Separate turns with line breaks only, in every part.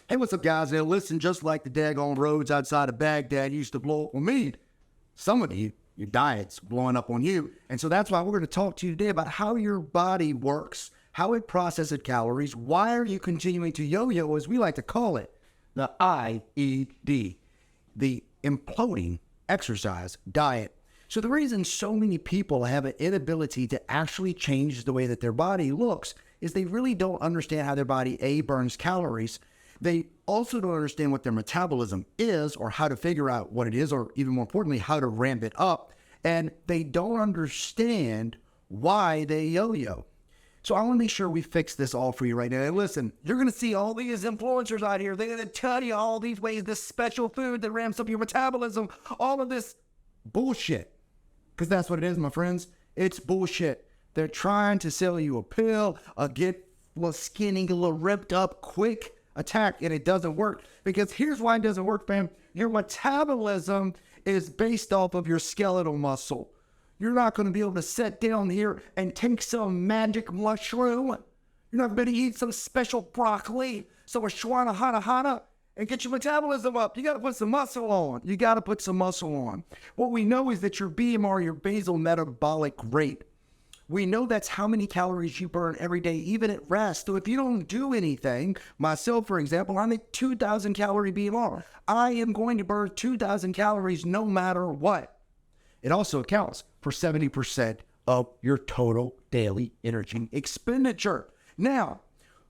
Hey, what's up, guys? Now, listen, just like the daggone roads outside of Baghdad used to blow up on me, some of you, your diet's blowing up on you. And so that's why we're going to talk to you today about how your body works, how it processes calories, why are you continuing to yo-yo, as we like to call it, the IED, the imploding exercise diet. So the reason so many people have an inability to actually change the way that their body looks is they really don't understand how their body, A, burns calories. They also don't understand what their metabolism is or how to figure out what it is, or even more importantly, how to ramp it up. And they don't understand why they yo-yo. So I want to make sure we fix this all for you right now. And listen, you're going to see all these influencers out here. They're going to tell you all these ways, this special food that ramps up your metabolism, all of this bullshit. Because that's what it is, my friends. It's bullshit. They're trying to sell you a pill, get a little skinny, a little ripped up, quick attack, and it doesn't work. Because here's why it doesn't work, fam. Your metabolism is based off of your skeletal muscle. You're not going to be able to sit down here and take some magic mushroom. You're not going to eat some special broccoli, some ashwana hana and get your metabolism up. You got to put some muscle on. You got to put some muscle on. What we know is that your BMR, your basal metabolic rate, we know that's how many calories you burn every day, even at rest. So if you don't do anything, myself, for example, I'm at 2,000 calorie BMR. I am going to burn 2,000 calories no matter what. It also accounts for 70% of your total daily energy expenditure. Now,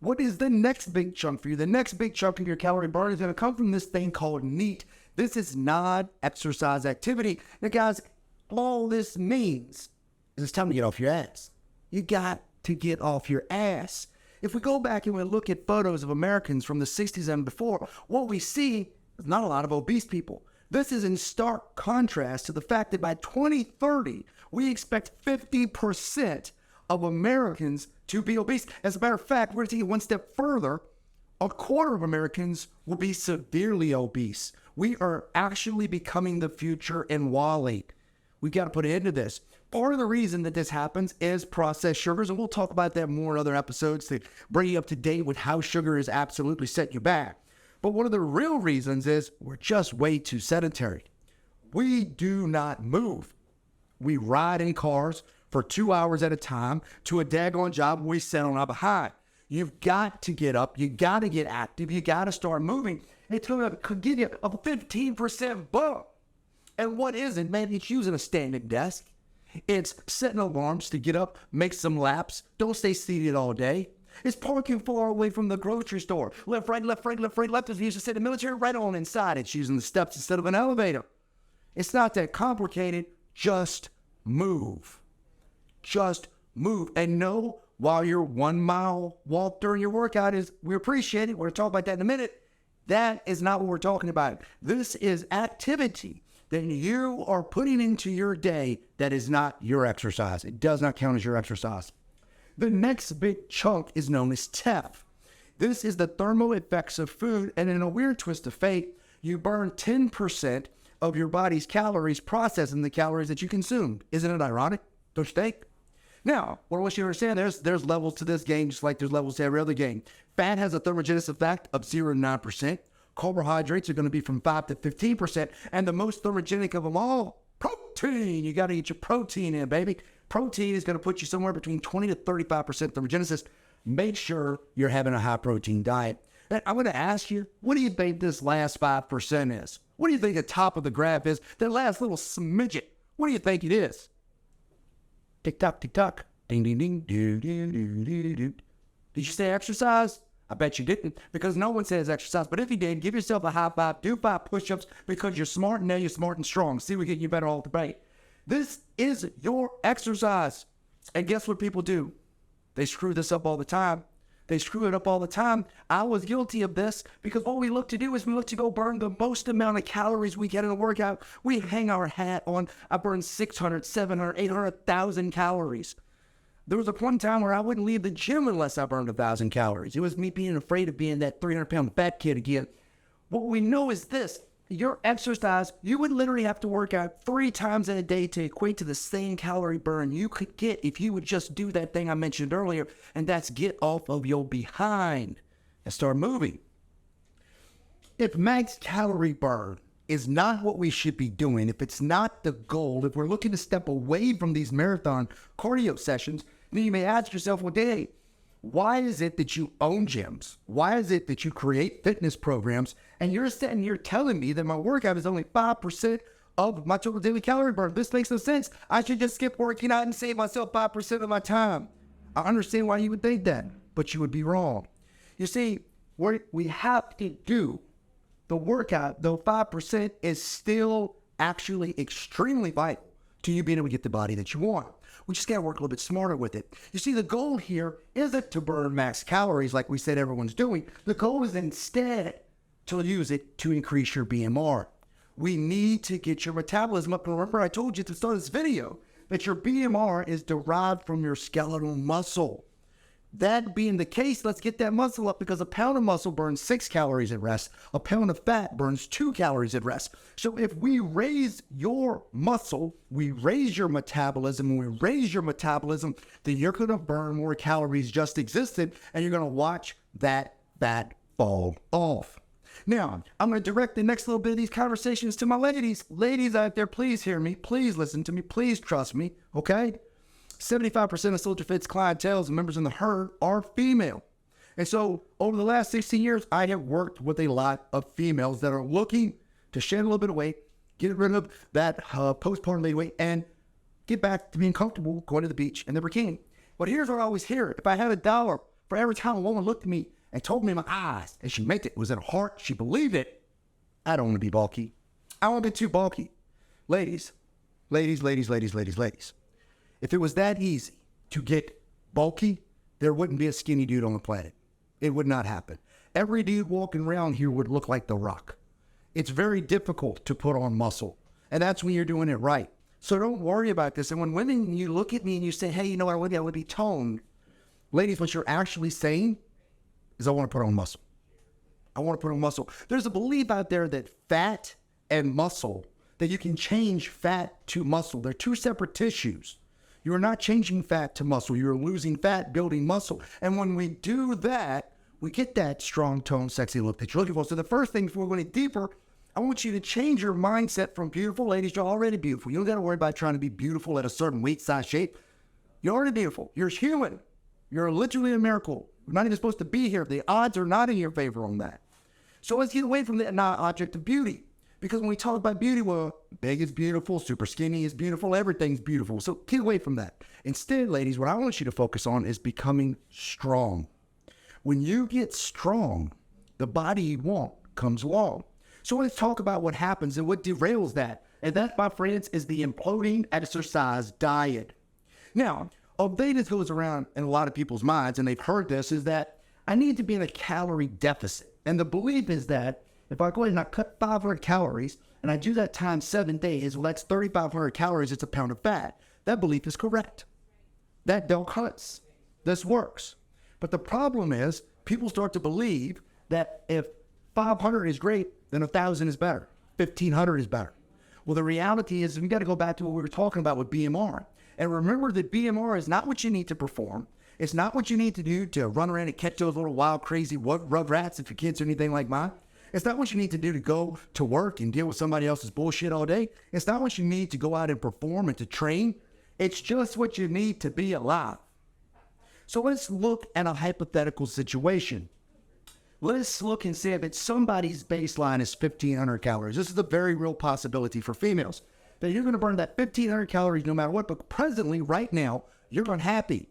what is the next big chunk for you? The next big chunk of your calorie burn is going to come from this thing called NEAT. This is non-exercise activity. Now, guys, all this means is it's time to get off your ass. You got to get off your ass. If we go back and we look at photos of Americans from the 60s and before, what we see is not a lot of obese people. This is in stark contrast to the fact that by 2030, we expect 50% of Americans to be obese. As a matter of fact, we're taking one step further. A quarter of Americans will be severely obese. We are actually becoming the future in Wall-E. We've got to put an end to this. Part of the reason that this happens is processed sugars, and we'll talk about that more in other episodes to bring you up to date with how sugar is absolutely setting you back. But one of the real reasons is we're just way too sedentary. We do not move. We ride in cars for 2 hours at a time to a daggone job we sit on our behind. You've got to get up. You got to get active. You got to start moving. It's going to give you a 15% bump. And what is it, man? It's using a standing desk. It's setting alarms to get up, make some laps. Don't stay seated all day. It's parking far away from the grocery store. Left, right, left, right, left, right, left. As we used to say in the military, right on inside. It's using the steps instead of an elevator. It's not that complicated. Just move. Just move. And know while your 1 mile walk during your workout is, we appreciate it. We're going to talk about that in a minute. That is not what we're talking about. This is activity that you are putting into your day that is not your exercise. It does not count as your exercise. The next big chunk is known as TEF. This is the thermal effects of food, and in a weird twist of fate, you burn 10% of your body's calories processing the calories that you consumed. Isn't it ironic? Don't you think? Now, what I want you to understand, there's levels to this game, just like there's levels to every other game. Fat has a thermogenesis effect of 0 to 9%. Carbohydrates are going to be from 5 to 15%. And the most thermogenic of them all, protein. You got to eat your protein in, baby. Protein is going to put you somewhere between 20 to 35% thermogenesis. Make sure you're having a high protein diet. And I'm going to ask you, what do you think this last 5% is? What do you think the top of the graph is? That last little smidget, what do you think it is? Tick tock, ding, ding, ding, do, do, do, do, do. Did you say exercise? I bet you didn't, because no one says exercise. But if you did, give yourself a high five, do 5 push-ups, because you're smart and now you're smart and strong. See, we're getting you better all the way. This is your exercise. And guess what people do? They screw this up all the time. They screw it up all the time. I was guilty of this, because what we look to do is we look to go burn the most amount of calories we get in a workout. We hang our hat on, I burn 600, 700, 800,000 calories. There was a point in time where I wouldn't leave the gym unless I burned 1,000 calories. It was me being afraid of being that 300-pound fat kid again. What we know is this. Your exercise, you would literally have to work out 3 times in a day to equate to the same calorie burn you could get if you would just do that thing I mentioned earlier, and that's get off of your behind and start moving. if max calorie burn is not what we should be doing, if it's not the goal, if we're looking to step away from these marathon cardio sessions, then you may ask yourself, well, Dave, why is it that you own gyms? Why is it that you create fitness programs and you're sitting here telling me that my workout is only 5% of my total daily calorie burn? This makes no sense. I should just skip working out and save myself 5% of my time. I understand why you would think that, but you would be wrong. You see, what we have to do, the workout, though 5%, is still actually extremely vital to you being able to get the body that you want. We just got to work a little bit smarter with it. You see, the goal here isn't to burn max calories like we said everyone's doing. The goal is instead to use it to increase your BMR. We need to get your metabolism up. And remember, I told you at the start of this video that your BMR is derived from your skeletal muscle. That being the case, let's get that muscle up, because a pound of muscle burns 6 calories at rest. A pound of fat burns 2 calories at rest. So if we raise your muscle, we raise your metabolism. When we raise your metabolism, then you're going to burn more calories just existed, and you're going to watch that fat fall off. Now, I'm going to direct the next little bit of these conversations to my ladies. Ladies out there, please hear me. Please listen to me. Please trust me, okay? 75% of Soldier Fit's clientele and members in the herd are female. And so over the last 16 years, I have worked with a lot of females that are looking to shed a little bit of weight, get rid of that postpartum lady weight, and get back to being comfortable going to the beach in the bikini. But here's what I always hear. If I had $1 for every time a woman looked at me and told me in my eyes, and she meant it, was in her heart, she believed it, I don't want to be bulky. I don't want to be too bulky. Ladies. If it was that easy to get bulky, there wouldn't be a skinny dude on the planet. It would not happen. Every dude walking around here would look like The Rock. It's very difficult to put on muscle, and that's when you're doing it right. So don't worry about this. And when women, you look at me and you say, hey, you know what, I would be toned. Ladies, what you're actually saying is I want to put on muscle. I want to put on muscle. There's a belief out there that fat and muscle, that you can change fat to muscle. They're two separate tissues. You are not changing fat to muscle. You're losing fat, building muscle. And when we do that, we get that strong, toned, sexy look that you're looking for. So the first thing, before we go any deeper, I want you to change your mindset from beautiful. Ladies, you're already beautiful. You don't got to worry about trying to be beautiful at a certain weight, size, shape. You're already beautiful. You're human. You're literally a miracle. You're not even supposed to be here. The odds are not in your favor on that. So let's get away from the object of beauty. Because when we talk about beauty, well, big is beautiful, super skinny is beautiful, everything's beautiful. So get away from that. Instead, ladies, what I want you to focus on is becoming strong. When you get strong, the body you want comes along. So let's talk about what happens and what derails that. And that, my friends, is the imploding exercise diet. Now, a thing that goes around in a lot of people's minds, and they've heard this, is that I need to be in a calorie deficit. And the belief is that if I go ahead and I cut 500 calories and I do that times 7 days, well, that's 3,500 calories. It's a pound of fat. That belief is correct. That don't cuts. This works. But the problem is people start to believe that if 500 is great, then 1,000 is better. 1,500 is better. Well, the reality is we got to go back to what we were talking about with BMR. And remember that BMR is not what you need to perform. It's not what you need to do to run around and catch those little wild, crazy rug rats if your kids are anything like mine. It's not what you need to do to go to work and deal with somebody else's bullshit all day. It's not what you need to go out and perform and to train. It's just what you need to be alive. So let's look at a hypothetical situation. Let's look and say that somebody's baseline is 1,500 calories. This is a very real possibility for females. That you're going to burn that 1,500 calories no matter what, but presently, right now, you're unhappy.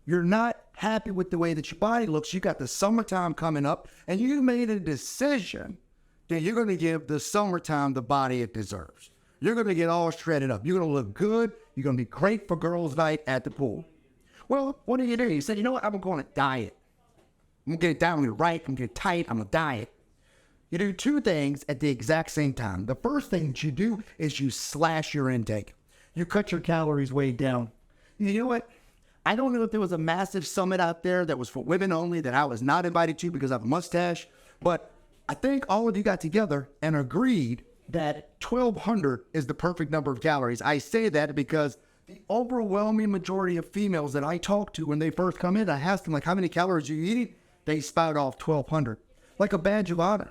You're not happy with the way that your body looks. You got the summertime coming up, and you made a decision that you're going to give the summertime the body it deserves. You're going to get all shredded up. You're going to look good. You're going to be great for girls' night at the pool. Well, what do? You said, you know what? I'm going to diet. I'm going to get it down right. I'm going to get tight. I'm going to diet. You do two things at the exact same time. The first thing that you do is you slash your intake. You cut your calories way down. You know what? I don't know if there was a massive summit out there that was for women only that I was not invited to because I have a mustache, but I think all of you got together and agreed that 1,200 is the perfect number of calories. I say that because the overwhelming majority of females that I talk to when they first come in, I ask them, like, how many calories are you eating? They spout off 1,200, like a badge of honor.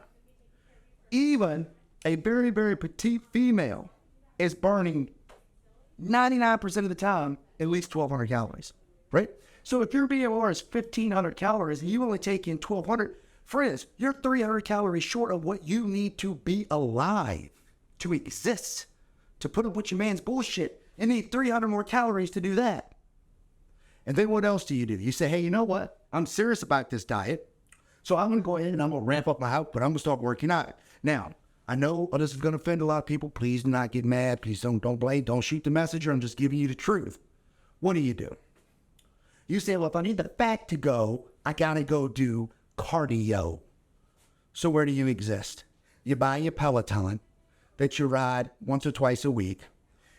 Even a very, very petite female is burning 99% of the time at least 1,200 calories, right? So if your BMR is 1,500 calories and you only take in 1,200, friends, you're 300 calories short of what you need to be alive, to exist, to put up with your man's bullshit. You need 300 more calories to do that. And then what else do? You say, hey, you know what? I'm serious about this diet. So I'm going to go ahead and I'm going to ramp up my output. I'm going to start working out. Now, I know this is going to offend a lot of people. Please do not get mad. Please don't blame. Don't shoot the messenger. I'm just giving you the truth. What do? You say, well, if I need the fat to go, I got to go do cardio. So where do you exist? You buy your Peloton that you ride once or twice a week.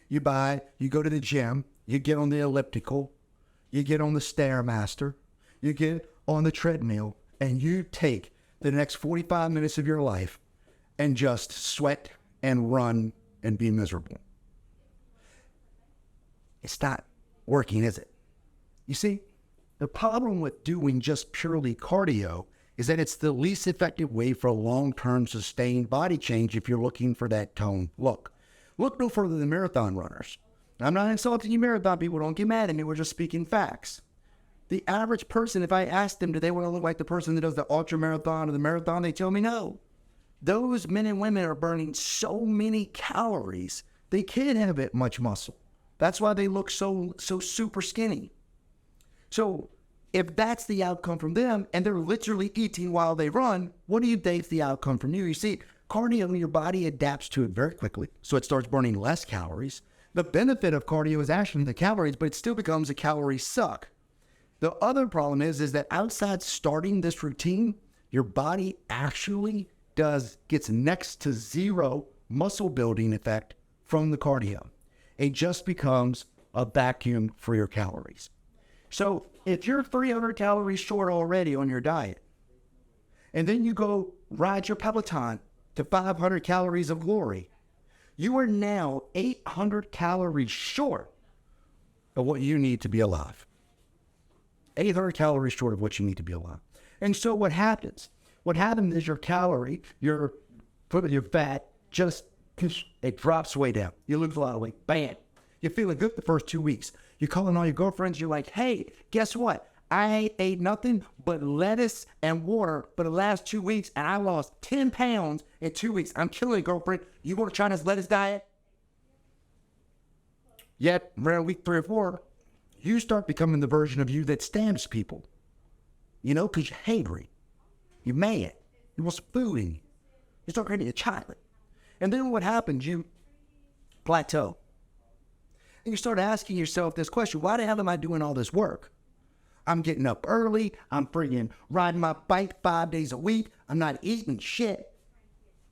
You go to the gym. You get on the elliptical. You get on the Stairmaster. You get on the treadmill. And you take the next 45 minutes of your life and just sweat and run and be miserable. It's not working, is it? You see, the problem with doing just purely cardio is that it's the least effective way for a long-term sustained body change if you're looking for that toned look. Look no further than marathon runners. I'm not insulting you marathon people. Don't get mad at me. We're just speaking facts. The average person, if I ask them, do they want to look like the person that does the ultra marathon or the marathon, they tell me no. Those men and women are burning so many calories, they can't have that much muscle. That's why they look so super skinny. So if that's the outcome from them, and they're literally eating while they run, what do you think is the outcome from you? You see, cardio, your body adapts to it very quickly, so it starts burning less calories. The benefit of cardio is actually the calories, but it still becomes a calorie suck. The other problem is that outside starting this routine, your body actually gets next to zero muscle building effect from the cardio. It just becomes a vacuum for your calories. So if you're 300 calories short already on your diet, and then you go ride your Peloton to 500 calories of glory, you are now 800 calories short of what you need to be alive. 800 calories short of what you need to be alive. And so what happens? What happens is your fat it drops way down. You lose a lot of weight. Bam. You're feeling good the first 2 weeks. You're calling all your girlfriends. You're like, hey, guess what? I ate nothing but lettuce and water for the last 2 weeks, and I lost 10 pounds in 2 weeks. I'm killing it, girlfriend. You want to try this lettuce diet? Yet, around week 3 or 4, you start becoming the version of you that stabs people. You know, because you're hangry. You're mad. You want some food in you. You start creating a chocolate. And then what happens? You plateau. And you start asking yourself this question: why the hell am I doing all this work? I'm getting up early. I'm friggin' riding my bike 5 days a week. I'm not eating shit.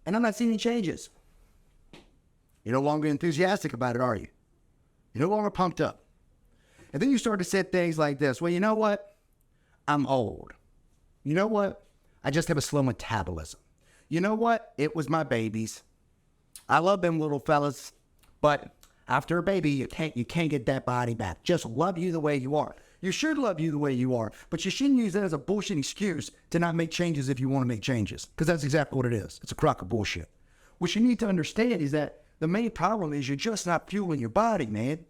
And I'm not seeing any changes. You're no longer enthusiastic about it, are you? You're no longer pumped up. And then you start to say things like this: well, you know what? I'm old. You know what? I just have a slow metabolism. You know what? It was my babies. I love them little fellas, but after a baby, you can't get that body back. Just love you the way you are. You should love you the way you are, but you shouldn't use that as a bullshit excuse to not make changes if you want to make changes, because that's exactly what it is. It's a crock of bullshit. What you need to understand is that the main problem is you're just not fueling your body, man.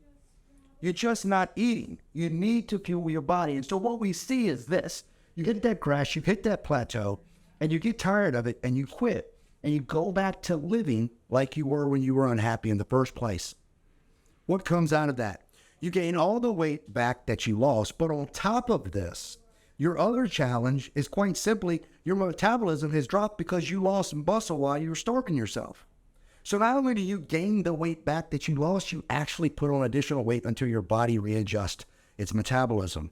You're just not eating. You need to fuel your body. And so what we see is this: you hit that crash, you hit that plateau, and you get tired of it, and you quit, and you go back to living like you were when you were unhappy in the first place. What comes out of that? You gain all the weight back that you lost, but on top of this, your other challenge is quite simply your metabolism has dropped because you lost muscle while you were starving yourself. So not only do you gain the weight back that you lost, you actually put on additional weight until your body readjusts its metabolism.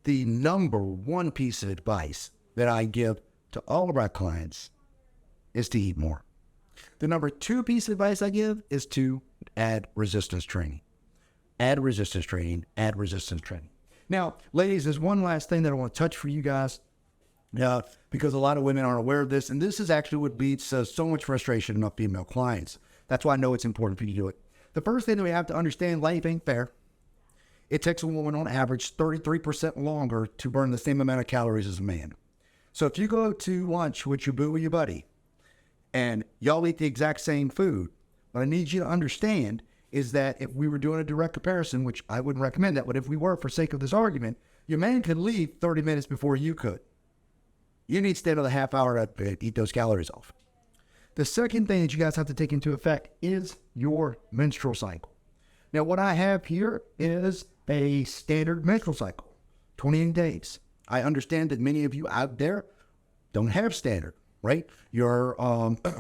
The number one piece of advice that I give to all of our clients is to eat more. The number two piece of advice I give is to add resistance training. Add resistance training, add resistance training. Now, ladies, there's one last thing that I want to touch for you guys, because a lot of women aren't aware of this, and this is actually what leads to so much frustration in our female clients. That's why I know it's important for you to do it. The first thing that we have to understand, life ain't fair. It takes a woman on average 33% longer to burn the same amount of calories as a man. So if you go to lunch with your boo or your buddy, and y'all eat the exact same food. What I need you to understand is that if we were doing a direct comparison, which I wouldn't recommend that, but if we were, for sake of this argument, your man could leave 30 minutes before you could. You need to stay another half hour to eat those calories off. The second thing that you guys have to take into effect is your menstrual cycle. Now, what I have here is a standard menstrual cycle, 28 days. I understand that many of you out there don't have standard, right? Your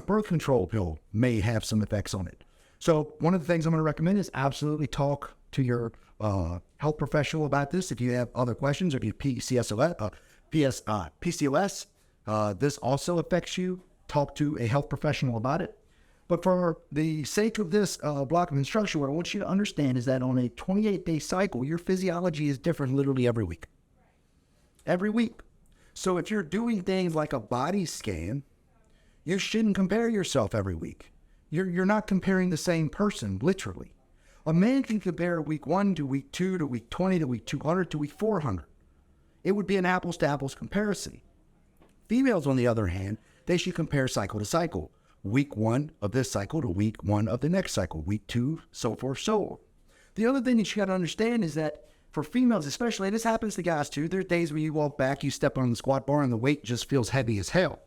birth control pill may have some effects on it. So one of the things I'm going to recommend is absolutely talk to your health professional about this. If you have other questions, or if you have PCOS, this also affects you. Talk to a health professional about it. But for the sake of this block of instruction, what I want you to understand is that on a 28-day cycle, your physiology is different literally every week. Every week. So if you're doing things like a body scan, you shouldn't compare yourself every week. You're not comparing the same person, literally. A man can compare week 1 to week 2 to week 20 to week 200 to week 400. It would be an apples-to-apples comparison. Females, on the other hand, they should compare cycle to cycle. Week 1 of this cycle to week 1 of the next cycle. Week 2, so forth, so on. The other thing that you got to understand is that for females especially, and this happens to guys too, there are days when you walk back, you step on the squat bar, and the weight just feels heavy as hell.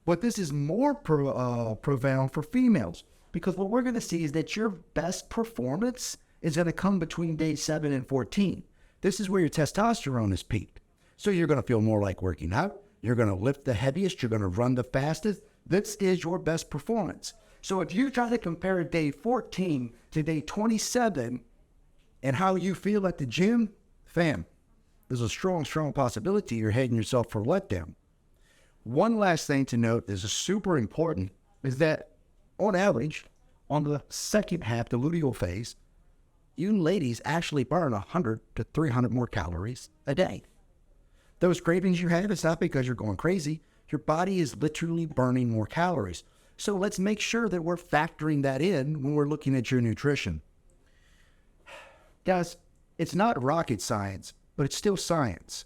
But this is more profound for females, because what we're going to see is that your best performance is going to come between day 7 and 14. This is where your testosterone is peaked. So you're going to feel more like working out. You're going to lift the heaviest. You're going to run the fastest. This is your best performance. So if you try to compare day 14 to day 27 and how you feel at the gym, fam, there's a strong possibility you're heading yourself for a letdown. One last thing to note is super important is that on average, on the second half, the luteal phase, you ladies actually burn 100 to 300 more calories a day. Those cravings you have, it's not because you're going crazy. Your body is literally burning more calories. So let's make sure that we're factoring that in when we're looking at your nutrition. Guys, it's not rocket science, but it's still science.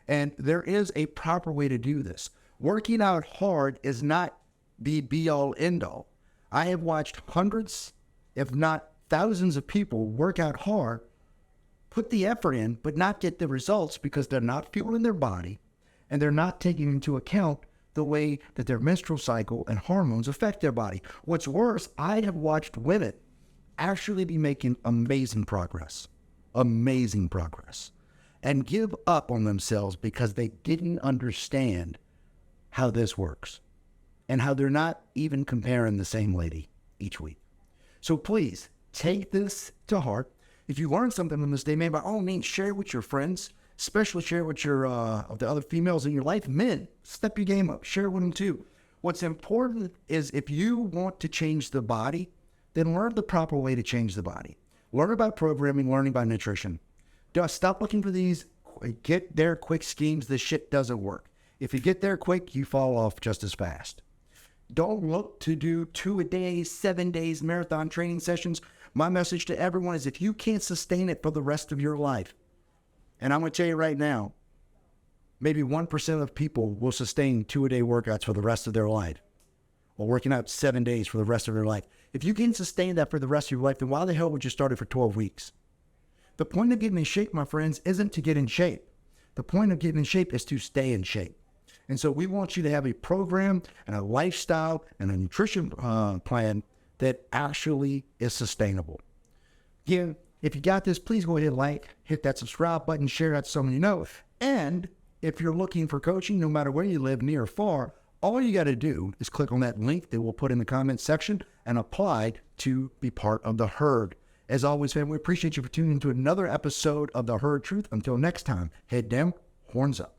And there is a proper way to do this. Working out hard is not the be-all, end-all. I have watched hundreds, if not thousands of people work out hard, put the effort in, but not get the results because they're not fueling their body and they're not taking into account the way that their menstrual cycle and hormones affect their body. What's worse, I have watched women actually be making amazing progress, and give up on themselves because they didn't understand how this works and how they're not even comparing the same lady each week. So please take this to heart. If you learn something on this day, man, by all means, share it with your friends, especially share it with your of the other females in your life. Men, step your game up. Share it with them too. What's important is if you want to change the body, then learn the proper way to change the body. Learn about programming, learning about nutrition. Stop looking for these get there quick schemes. This shit doesn't work. If you get there quick, you fall off just as fast. Don't look to do 2 a day, 7 days marathon training sessions. My message to everyone is if you can't sustain it for the rest of your life, and I'm going to tell you right now, maybe 1% of people will sustain 2-a-day workouts for the rest of their life, or working out 7 days for the rest of their life. If you can sustain that for the rest of your life, then why the hell would you start it for 12 weeks? The point of getting in shape, my friends, isn't to get in shape. The point of getting in shape is to stay in shape. And so we want you to have a program and a lifestyle and a nutrition plan that actually is sustainable. Again, if you got this, please go ahead and hit that subscribe button, share that to someone you know. And if you're looking for coaching, no matter where you live, near or far, all you got to do is click on that link that we'll put in the comments section and apply to be part of the herd. As always, fam, we appreciate you for tuning into another episode of The Herd Truth. Until next time, head down, horns up.